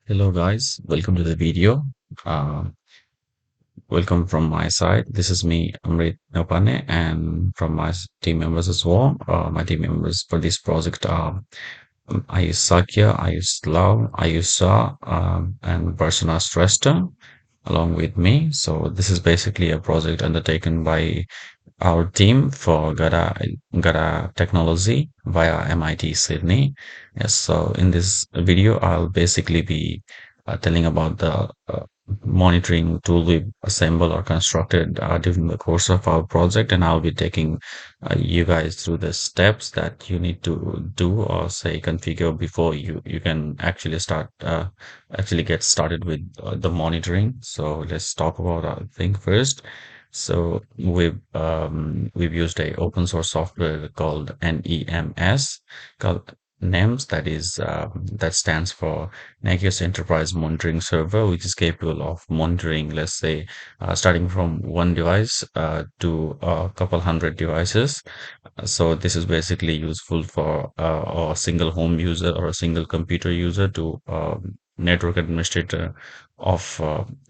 Hello guys, welcome to the video. Uh, Welcome from my side. This is me, Amrit Nopane, and from my team members as well. My team members for this project are I use Sakya, I use Love, I use Sa, and Persona Stresta along with me. So this is basically a project undertaken by our team for Gada Technology via MIT Sydney. Yes, so in this video, I'll basically be telling about the monitoring tool we assembled or constructed during the course of our project, and I'll be taking you guys through the steps that you need to do or say configure before you can actually actually get started with the monitoring. So let's talk about our thing first. So we've used a open source software called NEMS, called NEMS, that stands for Nagios Enterprise Monitoring Server, which is capable of monitoring, let's say, starting from one device to a couple hundred devices. So this is basically useful for a single home user or a single computer user to network administrator of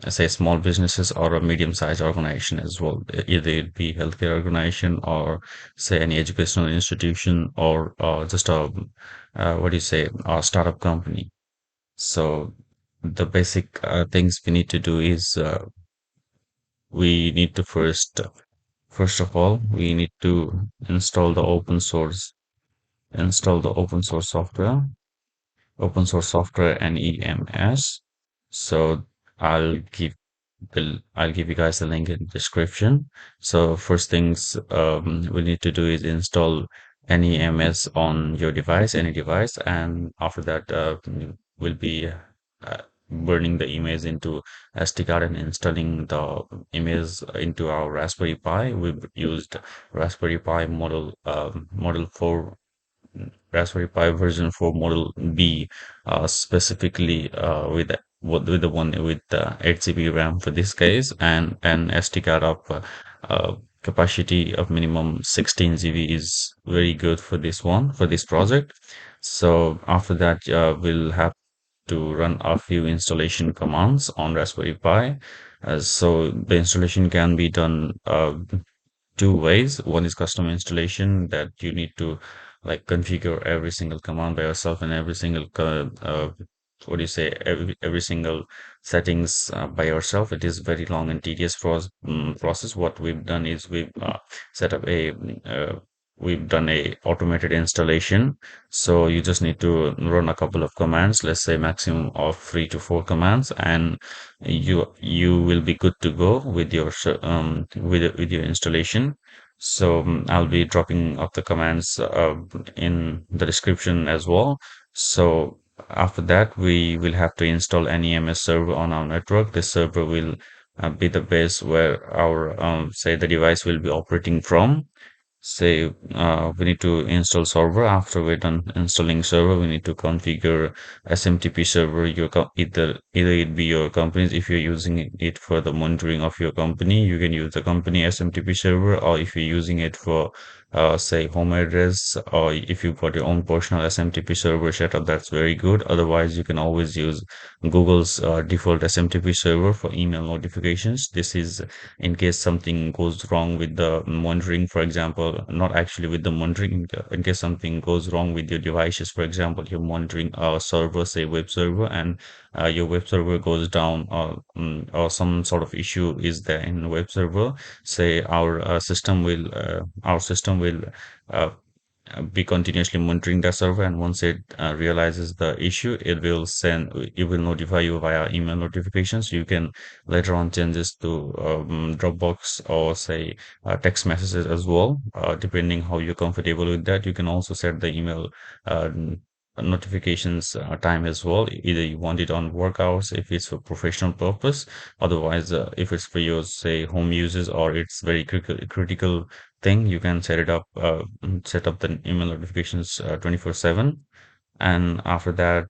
say small businesses or a medium-sized organization as well. Either it be healthcare organization or say any educational institution or just a what do you say a startup company. So the basic things we need to do is we need to first of all we need to install the open source software NEMS. So I'll give I'll give you guys the link in the description. So first things we need to do is install NEMS on your device, any device, and after that we'll be burning the image into SD card and installing the image into our Raspberry Pi. We've used Raspberry Pi Model 4 Raspberry Pi version 4 Model B, specifically with the one with 8 GB RAM for this case, and an SD card of capacity of minimum 16 GB is very good for this one for this project. So after that, we'll have to run a few installation commands on Raspberry Pi. So the installation can be done two ways. One is custom installation that you need to like configure every single command by yourself and every single what do you say every single settings by yourself. It is very long and tedious process. What we've done is set up a we've done a automated installation. So you just need to run a couple of commands, let's say maximum of 3 to 4 commands, and you will be good to go with your with your installation. So I'll be dropping off the commands in the description as well. So after that, we will have to install an EMS server on our network. This server will be the base where our say the device will be operating from. Say we need to install server. After we're done installing server, we need to configure SMTP server. Either it be your company's. If you're using it for the monitoring of your company, you can use the company SMTP server, or if you're using it for say home address, or if you've got your own personal SMTP server setup, that's very good. Otherwise, you can always use Google's default SMTP server for email notifications. This is in case something goes wrong with the monitoring, for example, not actually with the monitoring, in case something goes wrong with your devices. For example, you're monitoring a server, say web server, and your web server goes down, or some sort of issue is there in the web server. Say our system will uh, be continuously monitoring the server, and once it realizes the issue, it will notify you via email notifications. You can later on change this to Dropbox or say text messages as well, depending how you're comfortable with that. You can also set the email uh, notifications time as well. Either you want it on work hours if it's for professional purpose, otherwise if it's for your say home uses or it's very critical thing, you can set up the email notifications 24/7. And after that,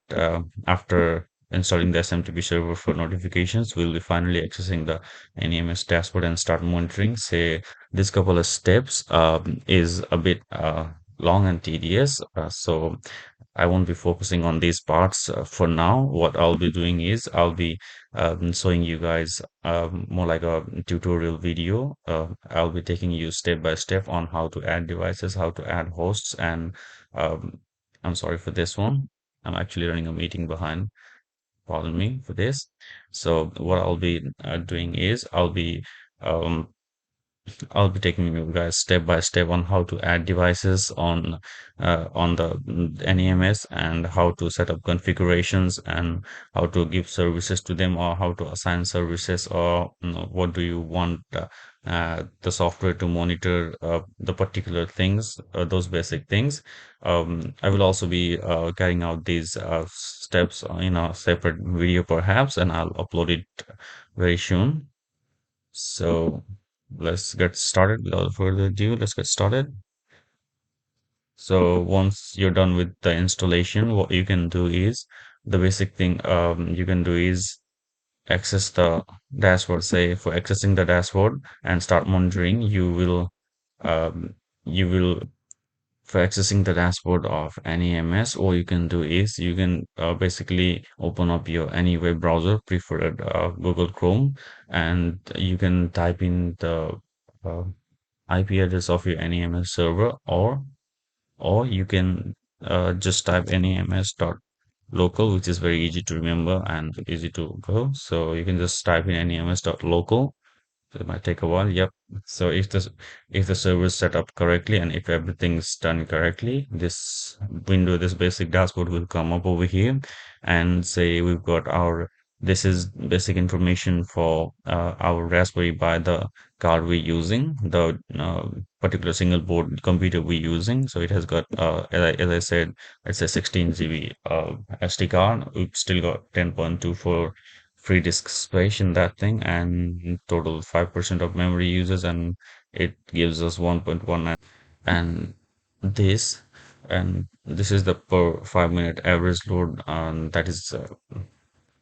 after installing the SMTP server for notifications, we'll be finally accessing the NEMS dashboard and start monitoring. Say this couple of steps is a bit long and tedious. So I won't be focusing on these parts for now. What I'll be doing is I'll be showing you guys more like a tutorial video. I'll be taking you step by step on how to add devices, how to add hosts, and um, I'm sorry for this one. I'm actually running a meeting behind. Pardon me for this. So what I'll be doing is um, I'll be taking you guys step by step on how to add devices on the NEMS, and how to set up configurations, and how to give services to them, or how to assign services, or what do you want the software to monitor the particular things, those basic things. I will also be carrying out these steps in a separate video perhaps, and I'll upload it very soon. So let's get started. Without further ado, let's get started. So once you're done with the installation, what you can do is the basic thing you can do is access the dashboard. Say for accessing the dashboard and start monitoring, um, you will for accessing the dashboard of any MS, all you can do is you can basically open up your any web browser, preferred Google Chrome, and you can type in the uh, IP address of your NEMS server, or you can just type nems.local, which is very easy to remember and easy to go. So you can just type in nems.local. So it might take a while. Yep. So if the server is set up correctly and if everything's done correctly, this basic dashboard will come up over here, and say we've got our this is basic information for our Raspberry Pi, the card we're using, the particular single board computer we're using. So it has got, as I said, it's a 16 GB SD card. We've still got 10.24 free disk space in that thing, and total 5% of memory uses, and it gives us 1.19. And this this is the per 5 minute average load that is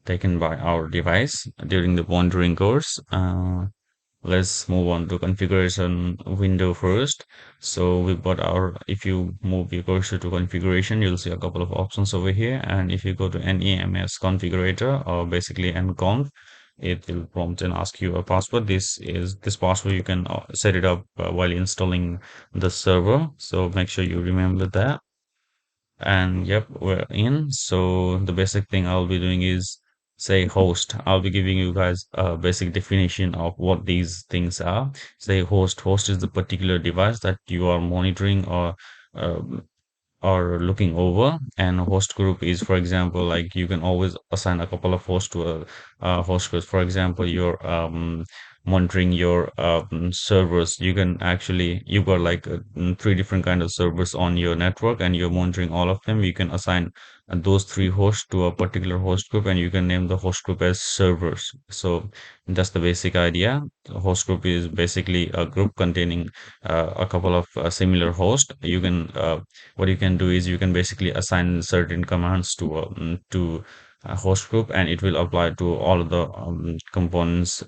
taken by our device during the monitoring course. Let's move on to configuration window first. So we've got our, if you move your cursor to configuration, you'll see a couple of options over here. And if you go to NEMS configurator, or basically nconf, it will prompt and ask you a password. This password, you can set it up while installing the server. So make sure you remember that. And yep, we're in. So the basic thing I'll be doing is say host. I'll be giving you guys a basic definition of what these things are. Say host. Host is the particular device that you are monitoring um, or looking over. And a host group is, for example, like you can always assign a couple of hosts to a host group. For example, you're monitoring your servers. You can actually, you've got like three different kind of servers on your network, and you're monitoring all of them. You can assign those three hosts to a particular host group, and you can name the host group as servers. So that's the basic idea. The host group is basically a group containing a couple of similar hosts. What you can do is you can basically assign certain commands to a host group, and it will apply to all of the components,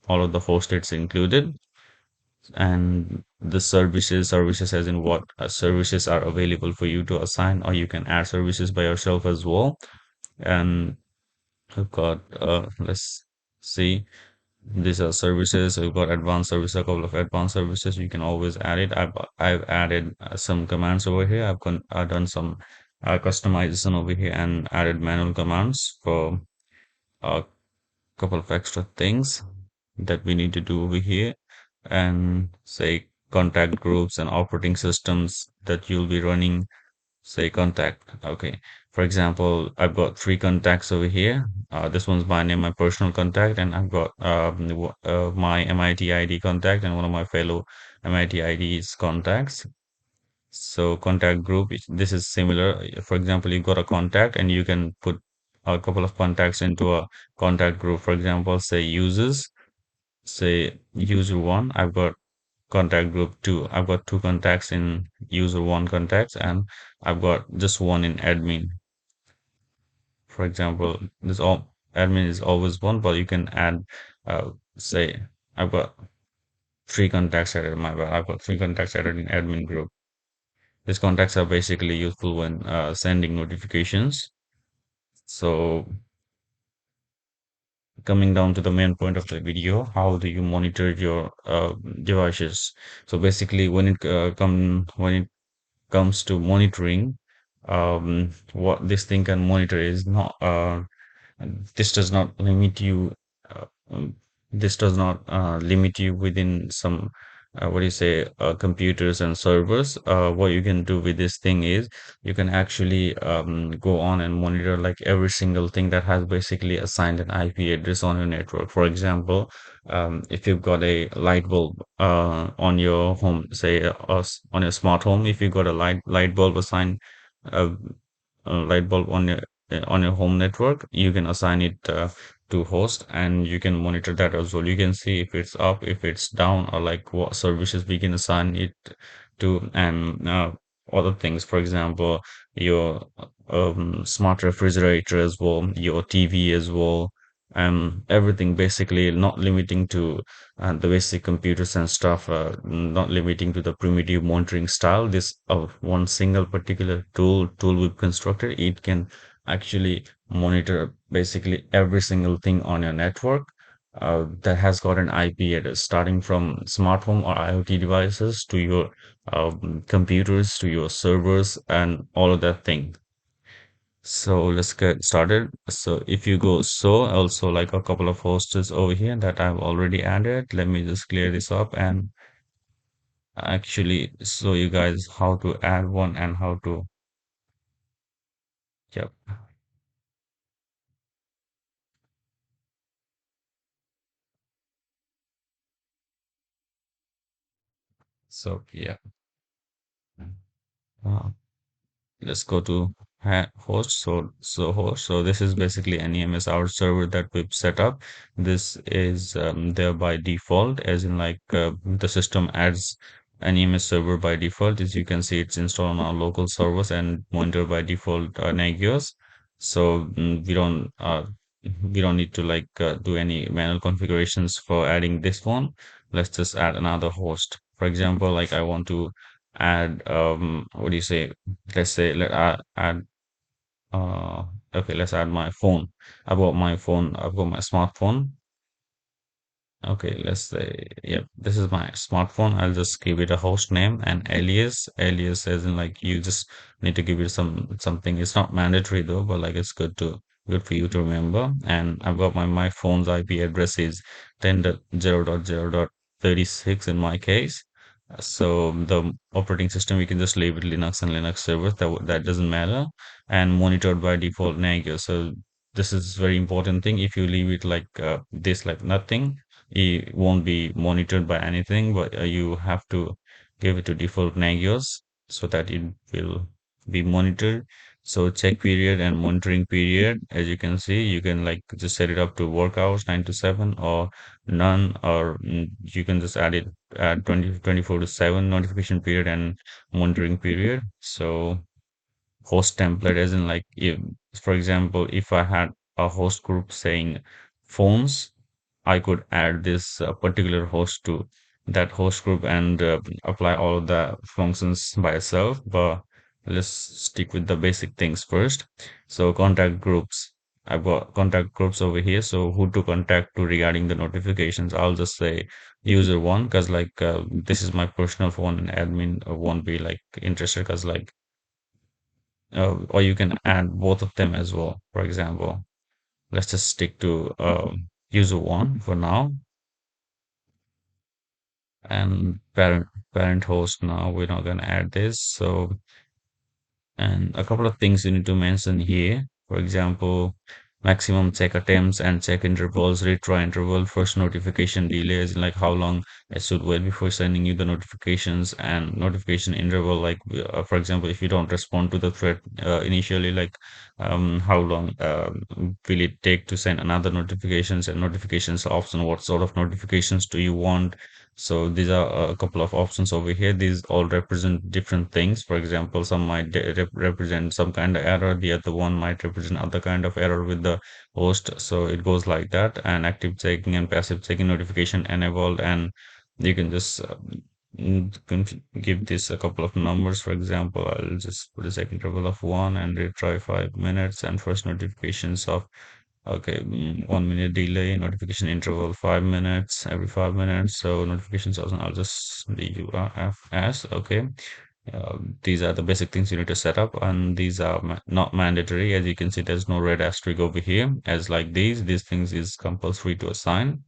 all of the hosts it's included. And the services as in what services are available for you to assign, or you can add services by yourself as well. And we've got let's see, these are services. We've got advanced services, a couple of advanced services. You can always add it. I've added some commands over here. I've done some customization over here and added manual commands for a couple of extra things that we need to do over here. And say contact groups and operating systems that you'll be running. Say contact. Okay. For example, I've got three contacts over here. This one's my name, my personal contact, and I've got my MIT ID contact and one of my fellow MIT ID's contacts. So contact group, this is similar. For example, you've got a contact and you can put a couple of contacts into a contact group. For example, say users, say user one, I've got contact group two. I've got two contacts in user one contacts, and I've got just one in admin. For example, this all admin is always one, but you can add, say, I've got three contacts added. I've got three contacts added in admin group. These contacts are basically useful when sending notifications. So coming down to the main point of the video, how do you monitor your devices? So basically, when it comes to monitoring, what this thing can monitor is not this does not limit you. Uh, um, this does not limit you within some what do you say computers and servers. What you can do with this thing is you can actually go on and monitor like every single thing that has basically assigned an IP address on your network. For example, if you've got a light bulb on your home, say on your smart home, if you've got a light bulb assigned uh, a light bulb on your home network, you can assign it to host, and you can monitor that as well. You can see if it's up, if it's down, or like what services we can assign it to, and other things. For example, your smart refrigerator as well, your TV as well, everything basically, not limiting to the basic computers and stuff, not limiting to the primitive monitoring style. This one single particular tool we've constructed, it can actually monitor basically every single thing on your network that has got an IP address, starting from smart home or IoT devices to your computers, to your servers, and all of that thing. So let's get started. So if you go, so also like a couple of hosts over here that I've already added. Let me just clear this up and actually show you guys how to add one and how to, yep. So yeah. Uh, let's go to host. So this is basically an EMS our server that we've set up. This is there by default, as in like the system adds an EMS server by default. As you can see, it's installed on our local servers and monitor by default Nagios. So we don't need to like do any manual configurations for adding this one. Let's just add another host. For example, like I want to add what do you say, let's say add uh okay, let's add my phone. I've got my smartphone. Okay, let's say, yep, this is my smartphone. I'll just give it a host name and alias as in like you just need to give it something. It's not mandatory though, but like it's good for you to remember. And I've got my phone's IP address is 10.0.0.36 in my case. So the operating system, we can just leave it Linux and Linux servers. That doesn't matter. And monitored by default Nagios. So this is very important thing. If you leave it like this, like nothing, it won't be monitored by anything, but you have to give it to default Nagios so that it will be monitored. So check period and monitoring period, as you can see, you can like just set it up to work hours 9 to 7 or none, or you can just add it at 24 to 7 notification period and monitoring period. So host template, as in like if, for example, if I had a host group saying phones, I could add this particular host to that host group and apply all of the functions by itself. But let's stick with the basic things first. So contact groups. I've got contact groups over here. So who to contact to regarding the notifications? I'll just say user one, because like this is my personal phone and admin won't be like interested, because like or you can add both of them as well. For example, let's just stick to user one for now, and parent host. Now we're not going to add this. So, and a couple of things you need to mention here. For example, maximum check attempts and check intervals, retry interval, first notification delays, like how long it should wait before sending you the notifications, and notification interval, like for example, if you don't respond to the thread initially, like how long will it take to send another notifications, and notifications option, what sort of notifications do you want? So these are a couple of options over here. These all represent different things. For example, some might represent some kind of error. The other one might represent other kind of error with the host. So it goes like that. And active checking and passive checking notification enabled. And you can just give this a couple of numbers. For example, I'll just put a second interval of 1 and retry 5 minutes, and first notifications of, okay, 1 minute delay, notification interval 5 minutes, every 5 minutes. So notifications also, I'll just DURFS. Okay. These are the basic things you need to set up, and these are not mandatory. As you can see, there's no red asterisk over here. As like these things is compulsory to assign.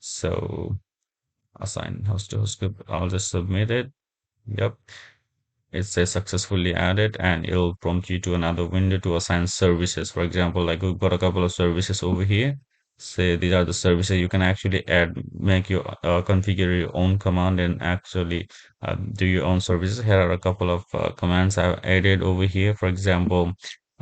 So assign host to host script. I'll just submit it. Yep. It says successfully added, and it'll prompt you to another window to assign services. For example, like we've got a couple of services over here. Say these are the services you can actually add, make your configure your own command and actually do your own services. Here are a couple of commands I've added over here. For example,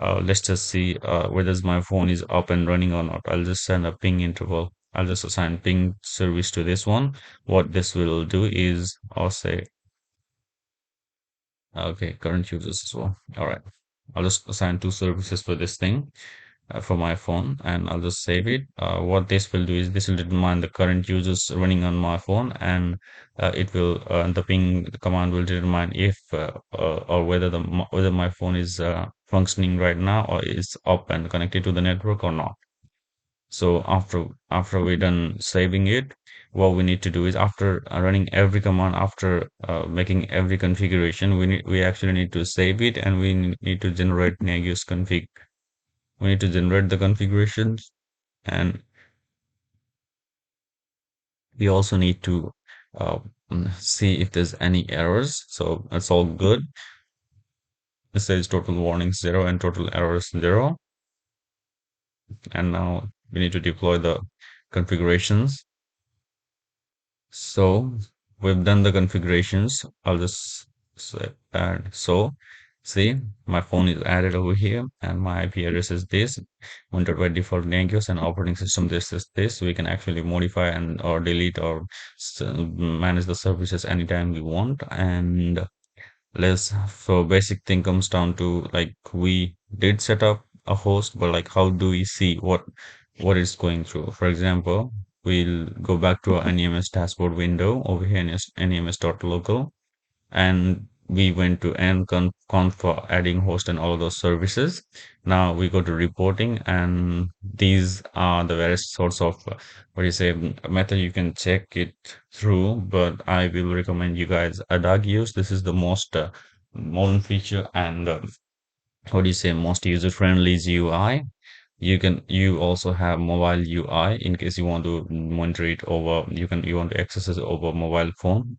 let's just see whether my phone is up and running or not. I'll just send a ping interval. I'll just assign ping service to this one. What this will do is, I'll say, okay, current users as well. All right. I'll just assign two services for this thing for my phone, and I'll just save it. What this will do is this will determine the current users running on my phone, and the ping command will determine if or whether whether my phone is functioning right now or is up and connected to the network or not. So after we're done saving it, what we need to do is after running every command, after making every configuration, we actually need to save it, and we need to generate negus config. We need to generate the configurations, and we also need to uh, see if there's any errors. So that's all good. It says total warnings 0 and total errors 0. And now we need to deploy the configurations. So we've done the configurations. I'll just say add. So see, my phone is added over here, and my IP address is this. Monitored by default negus, and operating system this is this. We can actually modify and or delete or manage the services anytime we want. And let's so basic thing comes down to like we did set up a host, but like how do we see what is going through? For example, we'll go back to our NEMS dashboard window over here in nems.local, and we went to conf for adding host and all of those services. Now we go to reporting, and these are the various sorts of what do you say method you can check it through. But I will recommend you guys adag use. This is the most modern feature, and what do you say most user friendly UI. You also have mobile UI in case you want to monitor it over, you want to access it over mobile phone,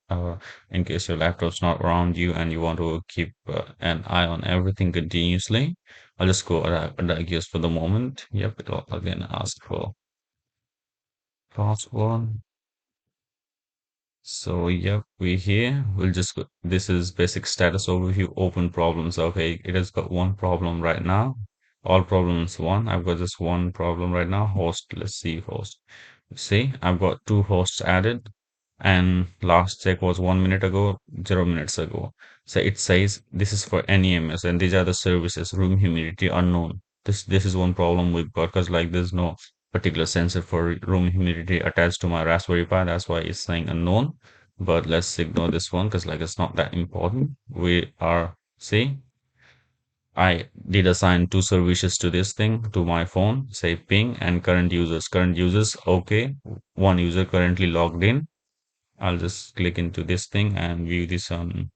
in case your laptop's not around you and you want to keep an eye on everything continuously. I'll just go Adagios for the moment. Yep, it'll again ask for password. So yep, we're here. We'll just go, this is basic status overview, open problems. Okay, it has got one problem right now. All problems one. I've got just one problem right now. Host, let's see host. See, I've got two hosts added, and last check was 1 minute ago, 0 minutes ago. So it says this is for NEMS, and these are the services, room humidity unknown. This is one problem we've got because like there's no particular sensor for room humidity attached to my Raspberry Pi. That's why it's saying unknown. But let's ignore this one because like it's not that important. We are see I did assign two services to this thing to my phone, say ping and current users. Current users, okay. One user currently logged in. I'll just click into this thing and view this on.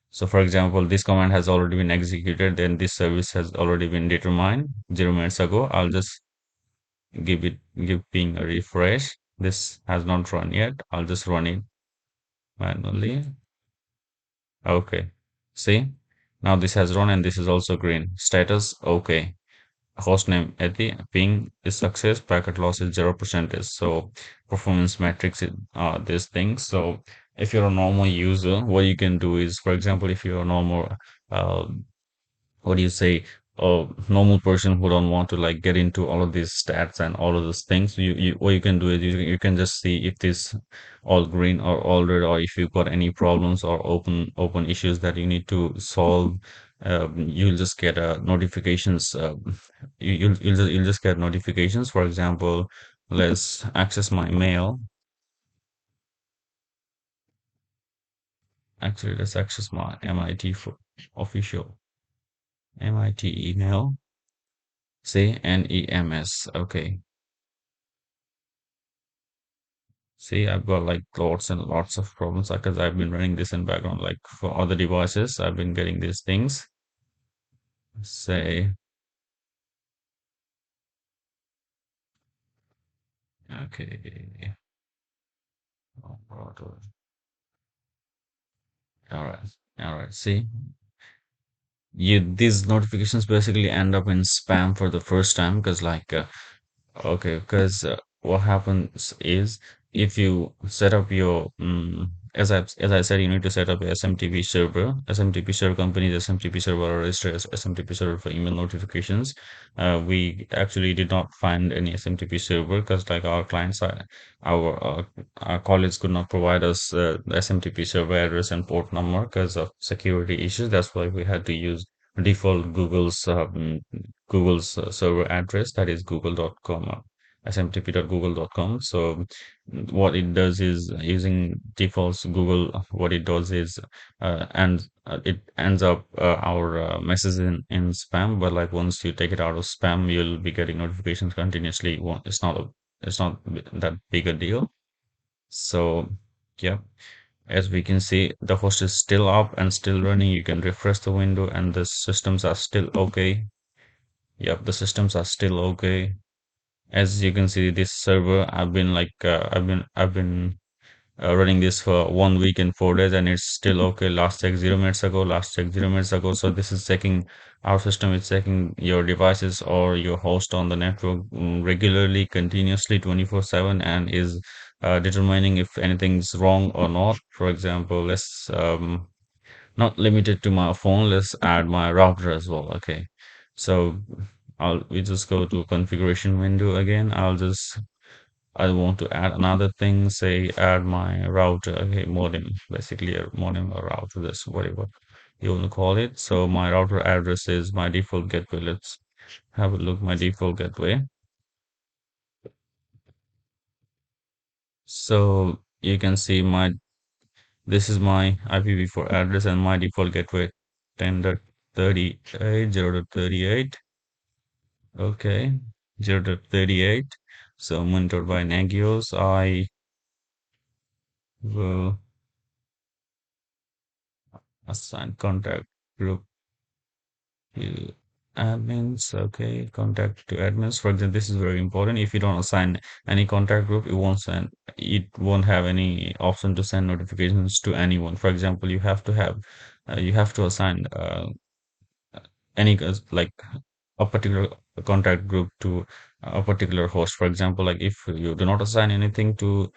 So for example, this command has already been executed, then this service has already been determined 0 minutes ago. I'll just give ping a refresh. This has not run yet. I'll just run it manually. Okay. See? Now this has run and this is also green. Status, okay. Hostname at the ping is success, packet loss is 0%. So performance metrics are these things. So if you're a normal user, what you can do is, for example, if you're a normal uh, what do you say, a normal person who don't want to like get into all of these stats and all of those things, you what you can do is you can just see if this all green or all red, or if you've got any problems or open issues that you need to solve. You'll just get notifications. You'll just get notifications. For example, let's access my mail. Actually, let's access my MIT for official MIT email. Say NEMS. Okay. See, I've got like lots and lots of problems because I've been running this in background. Like for other devices, I've been getting these things. Say, okay. Oh, all right. All right. See, these notifications basically end up in spam for the first time because okay, because what happens is if you set up your as I said, you need to set up a SMTP server. SMTP server companies, SMTP server are registered as SMTP server for email notifications. We actually did not find any SMTP server because like our clients are our colleagues could not provide us the SMTP server address and port number because of security issues. That's why we had to use default Google's server address, that is google.com, smtp.google.com. So what it does is using defaults Google, what it does is and it ends up our messages in spam. But like once you take it out of spam, you'll be getting notifications continuously. It's not that big a deal. So yeah, as we can see, the host is still up and still running. You can refresh the window and the systems are still okay. Yep, the systems are still okay. As you can see, this server, I've been running this for 1 week and 4 days, and it's still okay. Last check 0 minutes ago. Last check 0 minutes ago. So this is checking our system is checking your devices or your host on the network regularly, continuously, 24/7, and is determining if anything's wrong or not. For example, let's not limited to my phone. Let's add my router as well. Okay, so we just go to configuration window again. I want to add another thing, say add my router, okay, modem, basically a modem or router, that's whatever you want to call it. So my router address is my default gateway. Let's have a look my default gateway. So you can see this is my IPv4 address and my default gateway 10.38, 0.38. Okay, 0.38. So monitored by Nagios. I will assign contact group to admins. Okay, contact to admins. For example, this is very important. If you don't assign any contact group, it won't have any option to send notifications to anyone. For example, you have to assign like a particular contact group to a particular host. For example, like if you do not assign anything to,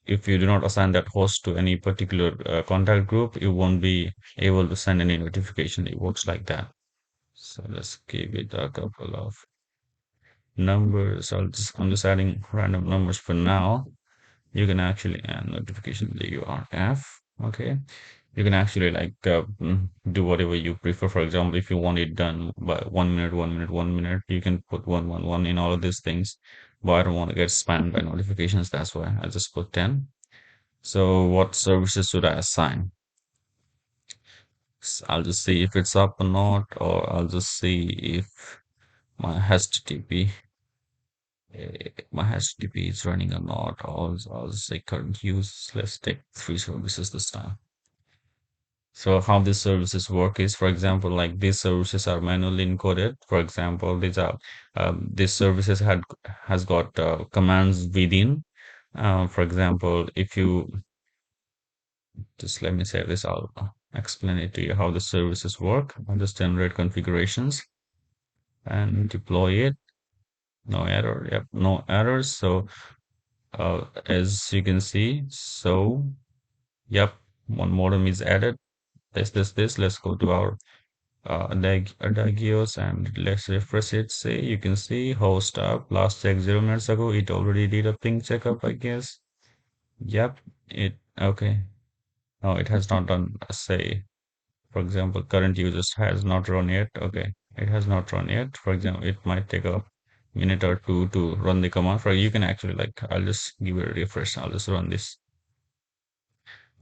if you do not assign that host to any particular contact group, you won't be able to send any notification. It works like that. So let's give it a couple of numbers. I'm just adding random numbers for now. You can actually add notification the URF. Okay, you can actually do whatever you prefer. For example, if you want it done by 1 minute, 1 minute, 1 minute, you can put 111 in all of these things. But I don't want to get spammed by notifications. That's why I just put 10. So what services should I assign? I'll just see if it's up or not, or I'll just see if my HTTP is running or not. I'll say current use. Let's take 3 services this time. So how these services work is, for example, like these services are manually encoded. For example, these services has got commands within. For example, if you just let me save this, I'll explain it to you how the services work. I'll just generate configurations and deploy it. No error. Yep, no errors. So as you can see, so yep, one modem is added. This. Let's go to our Adagios and let's refresh it. Say you can see host up. Last check 0 minutes ago. It already did a ping checkup, I guess. Yep, it okay. No, it has not done. Say, for example, current users has not run yet. Okay, it has not run yet. For example, it might take a minute or two to run the command. For you can actually I'll just give it a refresh. I'll just run this.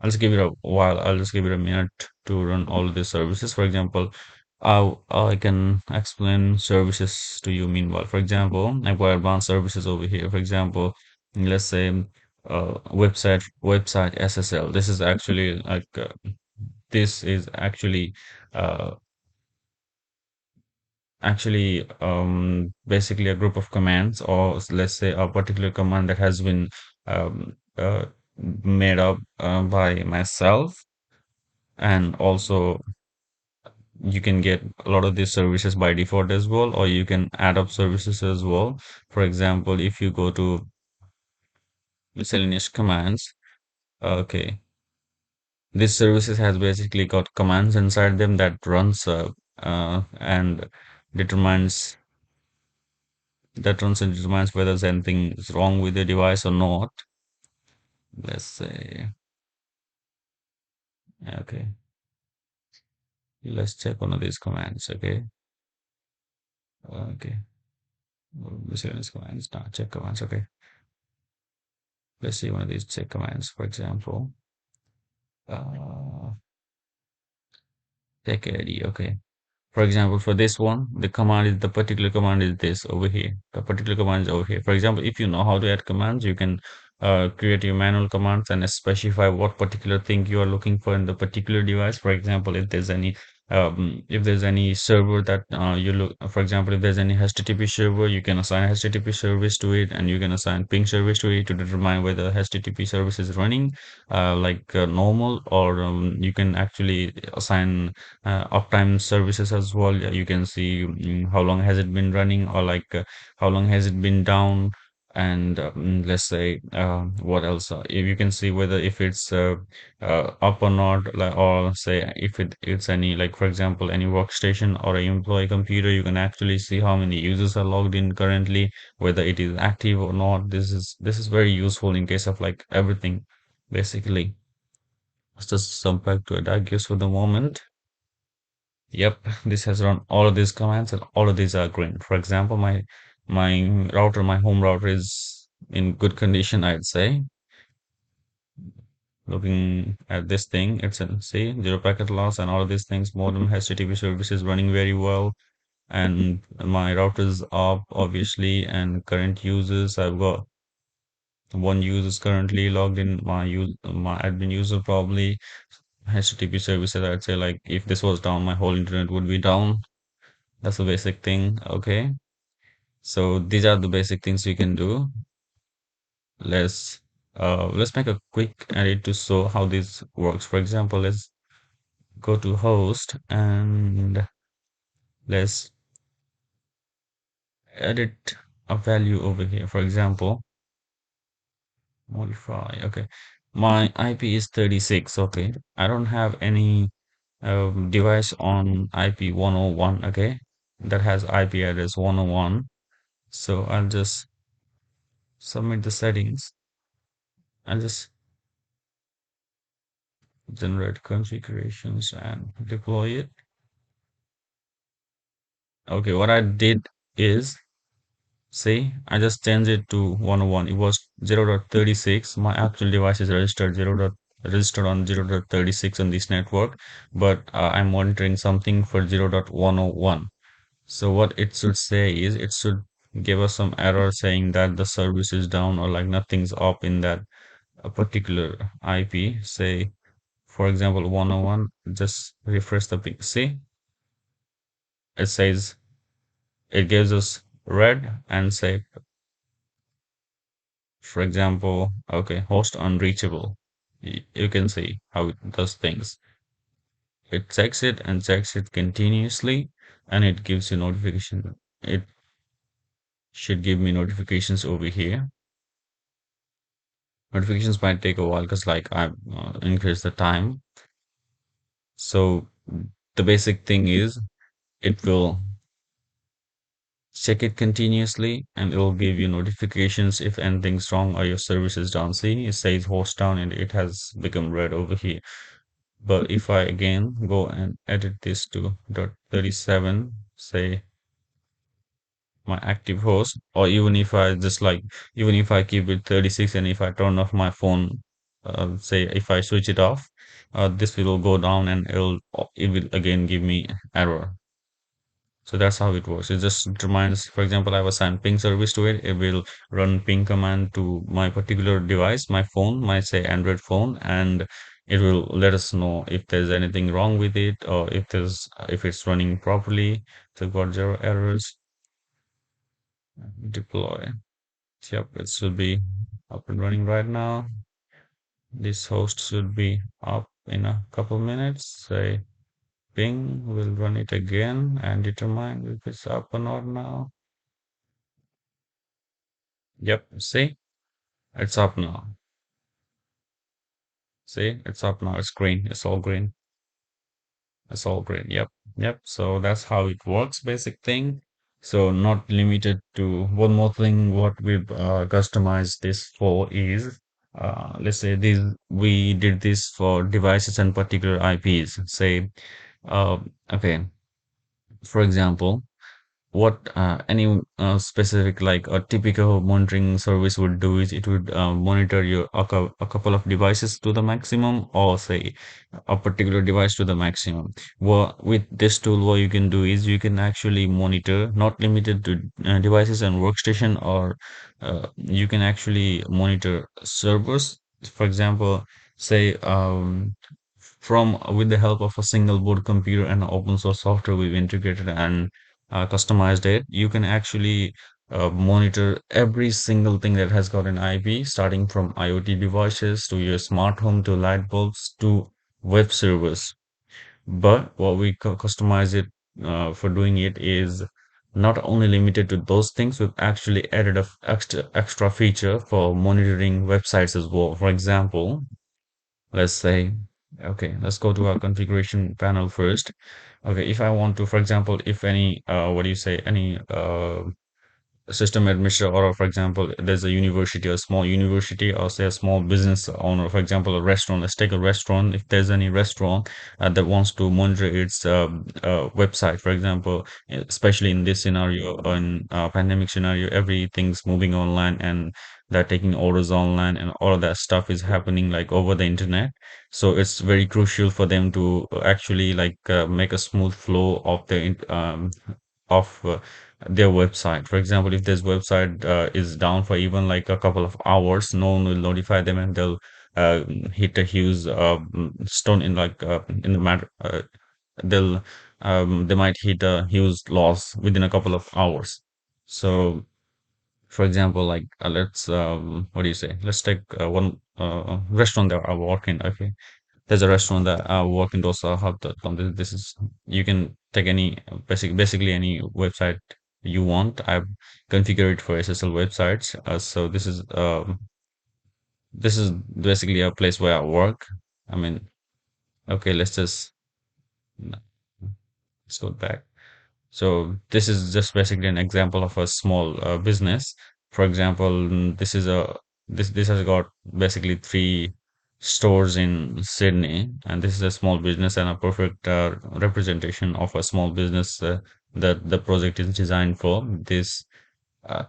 I'll just give it a while. I'll just give it a minute to run all these services. For example, I can explain services to you meanwhile. For example, I've got advanced services over here. For example, let's say website SSL. This is actually like this is uh, actually basically a group of commands, or let's say a particular command that has been made up by myself. And also you can get a lot of these services by default as well, or you can add up services as well. For example, if you go to miscellaneous commands, okay, this services has basically got commands inside them that runs and determines and determines whether there's anything is wrong with the device or not. Let's say, okay, let's check one of these commands. Okay, miscellaneous commands, not check commands. Okay, let's see one of these check commands. For example, uh, check ID. Okay. For example, for this one, the particular command is this over here. The particular command is over here. For example, if you know how to add commands, you can create your manual commands and specify what particular thing you are looking for in the particular device. For example, if there's any server that you look, for example, if there's any HTTP server, you can assign HTTP service to it, and you can assign ping service to it to determine whether HTTP service is running normal, or you can actually assign uptime services as well. Yeah, you can see how long has it been running, or how long has it been down. And let's say what else, if you can see whether if it's up or not, like, or say if it's any, like for example, any workstation or an employee computer, you can actually see how many users are logged in currently, whether it is active or not. This is very useful in case of like everything basically. Let's just jump back to a diagnose for the moment. Yep, this has run all of these commands and all of these are green. For example, my home router is in good condition, I'd say. Looking at this thing, it's in see zero packet loss and all of these things. Modem HTTP services running very well, and my router's up obviously. And current users, I've got one user is currently logged in. My admin user probably. HTTP services, I'd say, like if this was down, my whole internet would be down. That's the basic thing. Okay. So these are the basic things you can do. Let's let's make a quick edit to show how this works. For example, let's go to host and let's edit a value over here. For example, modify. Okay. My IP is 36. Okay. I don't have any device on IP 101. Okay. That has IP address 101. So I'll just submit the settings. I'll just generate configurations and deploy it. Okay, what I did is, see, I just changed it to 101. It was 0.36. My actual device is registered on 0.36 on this network, but I'm monitoring something for 0.101. So what it should say is, it should give us some error saying that the service is down, or like nothing's up in that particular IP. Say, for example, 101, just refresh the ping. See, it says, it gives us red and say, for example, okay, host unreachable. You can see how it does things. It checks it continuously, and it gives you notification. It should give me notifications over here. Notifications might take a while because like I increase the time. So the basic thing is, it will check it continuously, and it will give you notifications if anything's wrong or your service is down. See, it says host down and it has become red over here. But if I again go and edit this to .37, say my active host, or even if I keep it 36, and if I turn off my phone say if I switch it off, this will go down and it will again give me error. So that's how it works. It just reminds, for example, I was assigned ping service to it. It will run ping command to my particular device, my phone, my say Android phone, and it will let us know if there's anything wrong with it or if it's running properly. So got zero errors. Deploy. Yep, it should be up and running right now. This host should be up in a couple minutes. Say ping, we'll run it again and determine if it's up or not now. Yep, see? It's up now. See, it's up now. It's green. It's all green. It's all green. Yep. Yep. So that's how it works, basic thing. So not limited to one more thing. What we've customized this for is, let's say this, we did this for devices and particular IPs. Say, uh, okay, for example, what any specific like a typical monitoring service would do is it would monitor your a couple of devices to the maximum or say a particular device to the maximum. What with this tool what you can do is you can actually monitor not limited to devices and workstation or you can actually monitor servers. For example, say from with the help of a single board computer and open source software we've integrated and customized it, you can actually monitor every single thing that has got an IP, starting from IoT devices to your smart home to light bulbs to web servers. But what we customize it for doing it is not only limited to those things, we've actually added a extra feature for monitoring websites as well. For example, let's say, okay, let's go to our configuration panel first. Okay, if I want to, for example, if any, what do you say, any system administrator or for example there's a university a small university or say a small business owner, for example a restaurant, let's take a restaurant. If there's any restaurant that wants to monitor its website, for example, especially in this scenario, in pandemic scenario, everything's moving online and they're taking orders online and all of that stuff is happening like over the internet. So it's very crucial for them to actually like make a smooth flow of the of their website. For example, if this website is down for even like a couple of hours, no one will notify them and they'll hit a huge stone in like in the matter. They'll they might hit a huge loss within a couple of hours. So, for example, like let's what do you say? Let's take one restaurant that I work in. Okay, there's a restaurant that I work in dosahub.com. This is you can take any basically any website you want. I've configured it for SSL websites. So this is basically a place where I work. I mean, okay, let's go back. So this is just basically an example of a small business. For example, this has got basically three stores in Sydney, and this is a small business and a perfect representation of a small business that the project is designed for. This uh,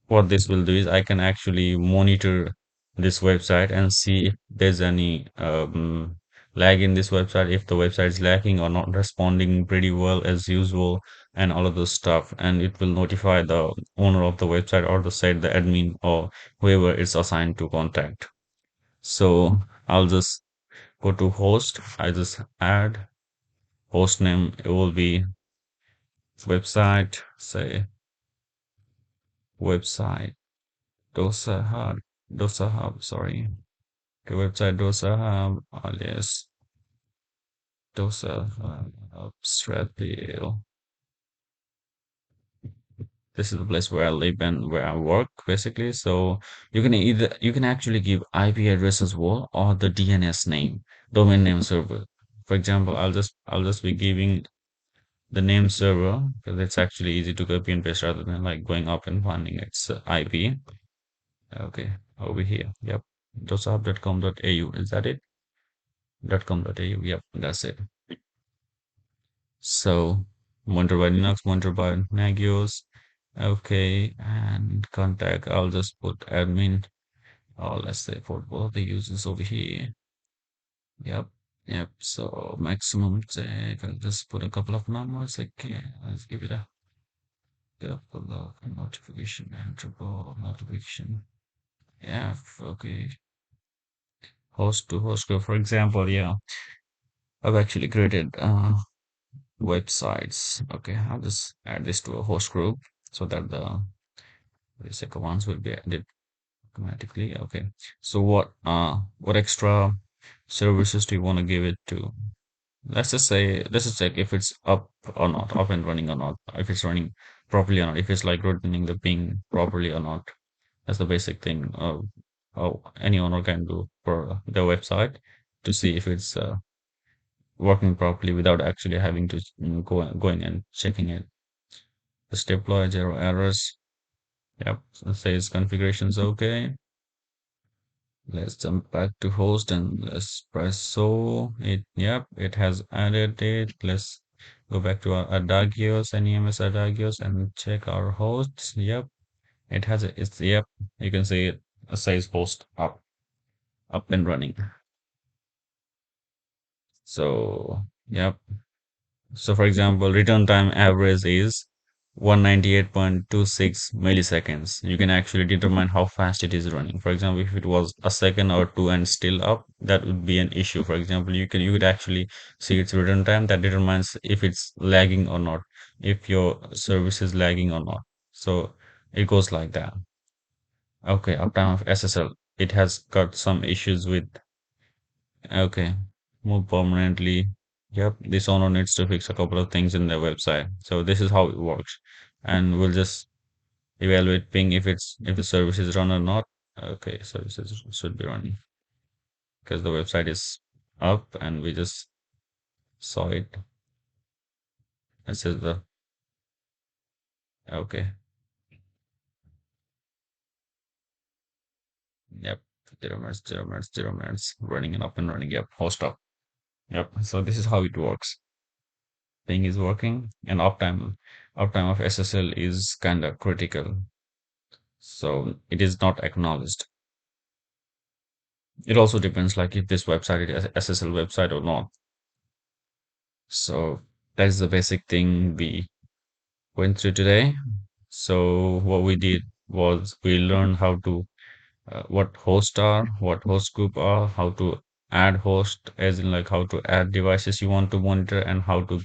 what this will do is I can actually monitor this website and see if there's any lag in this website, if the website is lacking or not responding pretty well as usual, and all of those stuff. And it will notify the owner of the website or the site, the admin or whoever it's assigned to contact. So I'll just go to host. I just add host name. It will be website, say website dosa hub, sorry. Okay, website dosa hub alias dosa hub Strathfield. This is the place where I live and where I work, basically. So you can actually give IP address as well or the DNS name, domain name server. For example, I'll just be giving the name server because it's actually easy to copy and paste rather than like going up and finding its IP. Okay, over here. Yep. dosahub.com.au. Is that it? .com.au. Yep, that's it. So monitor by Linux, monitor by Nagios. Okay, and contact. I'll just put admin. let's say for both the users over here. Yep. Yep. So maximum check. I'll just put a couple of numbers. Okay. Let's give it a couple of notification and triple notification. Yeah. Okay. Host to host group. For example, yeah, I've actually created websites. Okay. I'll just add this to a host group so that the second ones will be added automatically. Okay. So what extra services do you want to give it to? Let's just check if it's up or not, up and running or not, if it's running properly or not, if it's like running the ping properly or not. That's the basic thing any owner can do for their website to see if it's working properly without actually having to going and checking it. Just deploy zero errors. Yep, so it says configurations okay. Let's jump back to host and let's press so it yep it has added it. Let's go back to our adagios nems adagios and check our hosts. Yep, it has it. It's yep. You can see it says host up and running. So yep. So for example, return time average is 198.26 milliseconds. You can actually determine how fast it is running. For example, if it was a second or two and still up, that would be an issue. For example, you could actually see its return time that determines if it's lagging or not, if your service is lagging or not. So it goes like that. Okay, uptime of SSL. It has got some issues with okay, move permanently. Yep, this owner needs to fix a couple of things in their website. So this is how it works. And we'll just evaluate ping if the service is run or not. Okay, services should be running because the website is up and we just saw it. This is the okay. Yep. 0 minutes, 0 minutes, 0 minutes, running and up and running. Yep, host up. Yep. So this is how it works. Ping is working and uptime of SSL is kind of critical. So it is not acknowledged. It also depends like if this website is SSL website or not. So that is the basic thing we went through today. So what we did was we learned how to what hosts are, what host group are, how to add host, as in like how to add devices you want to monitor, and how to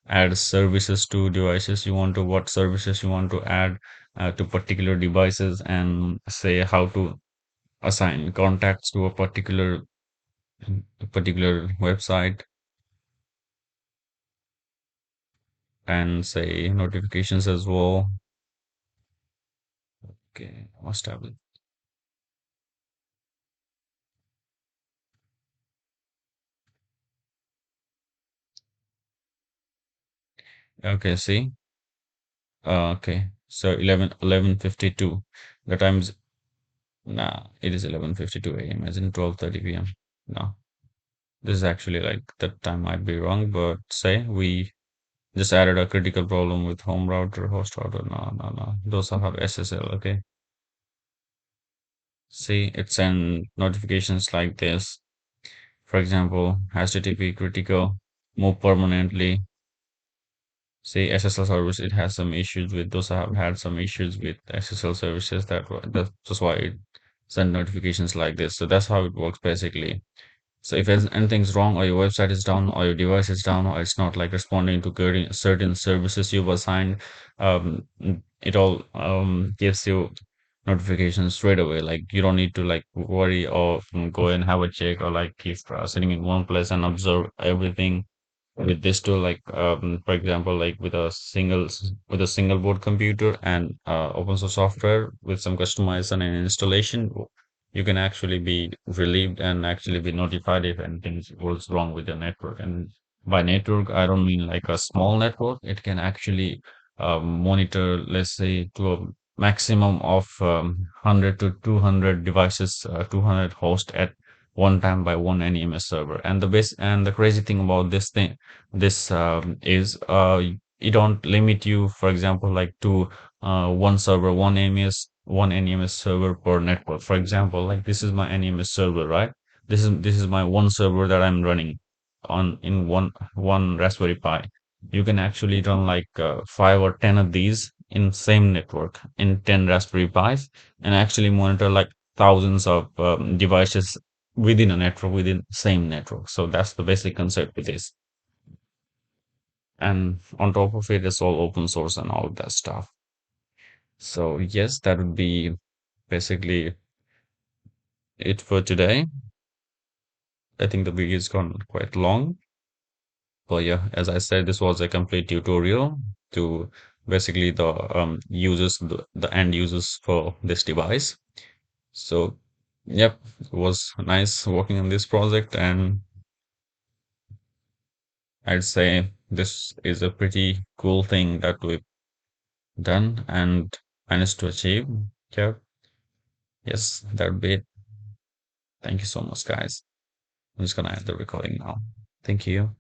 add services to devices you want to, what services you want to add to particular devices, and say how to assign contacts to a particular website and say notifications as well. Okay, must have it. Okay, see. Okay, so 11:52. The time is nah. It is 11:52 a.m. as in 12:30 p.m. No, this is actually like that time might be wrong, but say we just added a critical problem with home router, host router. No, no, no. Those all have SSL. Okay. See, it send notifications like this. For example, HTTP critical, move permanently. See, SSL service, it has some issues with those. I have had some issues with SSL services that's why it send notifications like this. So that's how it works basically. So if anything's wrong, or your website is down, or your device is down, or it's not like responding to certain services you've assigned, it all gives you notifications straight away. Like you don't need to like worry or go and have a check or like keep sitting in one place and observe everything with this tool. Like for example, like with a single board computer and open source software with some customization and installation, you can actually be relieved and actually be notified if anything goes wrong with your network. And by network, I don't mean like a small network. It can actually monitor, let's say, to a maximum of 100 to 200 devices, 200 hosts at one time by one NEMS server. And the crazy thing about this is it don't limit you, for example, like to one server, one NEMS. one NEMS server per network. For example, like this is my NEMS server, right? This is my one server that I'm running on in one Raspberry Pi. You can actually run like 5 or 10 of these in same network in 10 Raspberry Pis and actually monitor like thousands of devices within a network within same network. So that's the basic concept with this. And on top of it, it's all open source and all of that stuff. So yes, that would be basically it for today. I think the video is gone quite long, but yeah, as I said, this was a complete tutorial to basically the end users for this device. So yep, it was nice working on this project, and I'd say this is a pretty cool thing that we've done and managed to achieve. Yeah, yes, that'd be it. Thank you so much, guys. I'm just gonna end the recording now. Thank you.